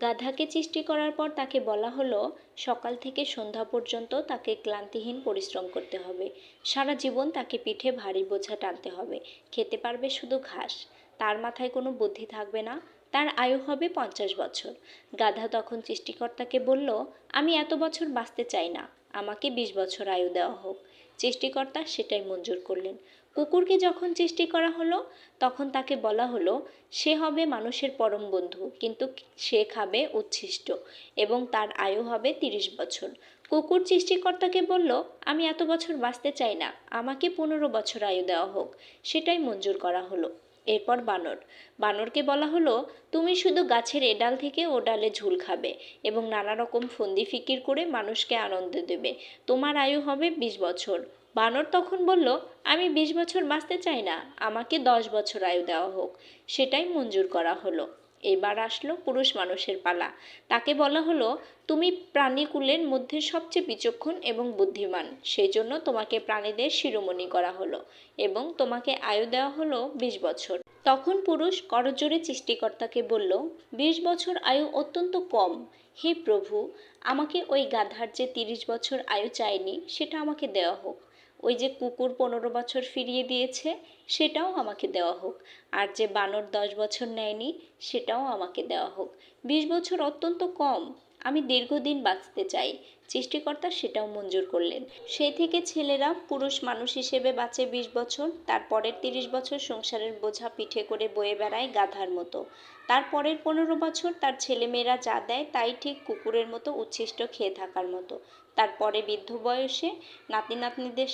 গাধাকে সৃষ্টি করার পর তাকে বলা হলো সকাল থেকে সন্ধ্যা পর্যন্ত তাকে ক্লান্তিহীন পরিশ্রম করতে হবে। সারা জীবন তাকে পিঠে ভারী বোঝা টানতে হবে। খেতে পারবে শুধু ঘাস। তার মাথায় কোনো বুদ্ধি থাকবে না। তার আয়ু হবে 50 বছর। গাধা তখন সৃষ্টিকর্তাকে বলল, আমি এত বছর বাঁচতে চাই না, আমাকে 20 বছর আয়ু দেওয়া হোক। সৃষ্টিকর্তা সেটাই মঞ্জুর করলেন। কুকুরকে যখন সৃষ্টি করা হলো তখন তাকে বলা হলো সে হবে মানুষের পরম বন্ধু, কিন্তু সে খাবে উচ্ছিষ্ট এবং তার আয়ু হবে 30 বছর। কুকুর সৃষ্টিকর্তাকে বলল, আমি এত বছর বাঁচতে চাই না, আমাকে 15 বছর আয়ু দেওয়া হোক। সেটাই মঞ্জুর করা হলো। এরপর বানরকে বলা হলো, তুমি শুধু গাছের এ ডাল থেকে ও ডালে ঝুল খাবে এবং নানা রকম ফন্দি ফিকির করে মানুষকে আনন্দ দেবে। তোমার আয়ু হবে 20 বছর। বানর তখন বলল, আমি 20 বছর বাঁচতে চাই না, আমাকে 10 বছর আয়ু দেওয়া হোক। সেটাই মঞ্জুর করা হলো। এবার আসলো পুরুষ মানুষের পালা। তাকে বলা হলো, তুমি প্রাণীকুলের মধ্যে সবচেয়ে বিচক্ষণ এবং বুদ্ধিমান, সেই জন্য তোমাকে প্রাণীদের শিরোমণি করা হলো এবং তোমাকে আয়ু দেওয়া হলো 20 বছর। তখন পুরুষ করজোড়ে সৃষ্টিকর্তাকে বলল, 20 বছর আয়ু অত্যন্ত কম। হে প্রভু, আমাকে ওই গাধার যে 30 বছর আয়ু চাইনি সেটা আমাকে দেওয়া হোক। ওই যে কুকুর 15 বছর ফিরিয়ে দিয়েছে সেটাও আমাকে দেওয়া হোক। আর যে বানর 10 বছর নেয়নি সেটাও আমাকে দেওয়া হোক। 20 বছর অত্যন্ত কম, আমি দীর্ঘদিন বাঁচতে চাই। সৃষ্টিকর্তা সেটাও মঞ্জুর করলেন। সেই থেকে ছেলেরা পুরুষ মানুষ হিসেবে বাঁচে 20 বছর, তারপরের 30 বছর সংসারের বোঝা পিঠে করে বয়ে বেড়ায় গাধার মতো। তারপরের 15 বছর তার ছেলেমেয়েরা যা দেয় তাই ঠিক কুকুরের মতো উচ্ছিষ্ট খেয়ে থাকার মতো। তারপরে বৃদ্ধ বয়সে নাতি নাতনিদের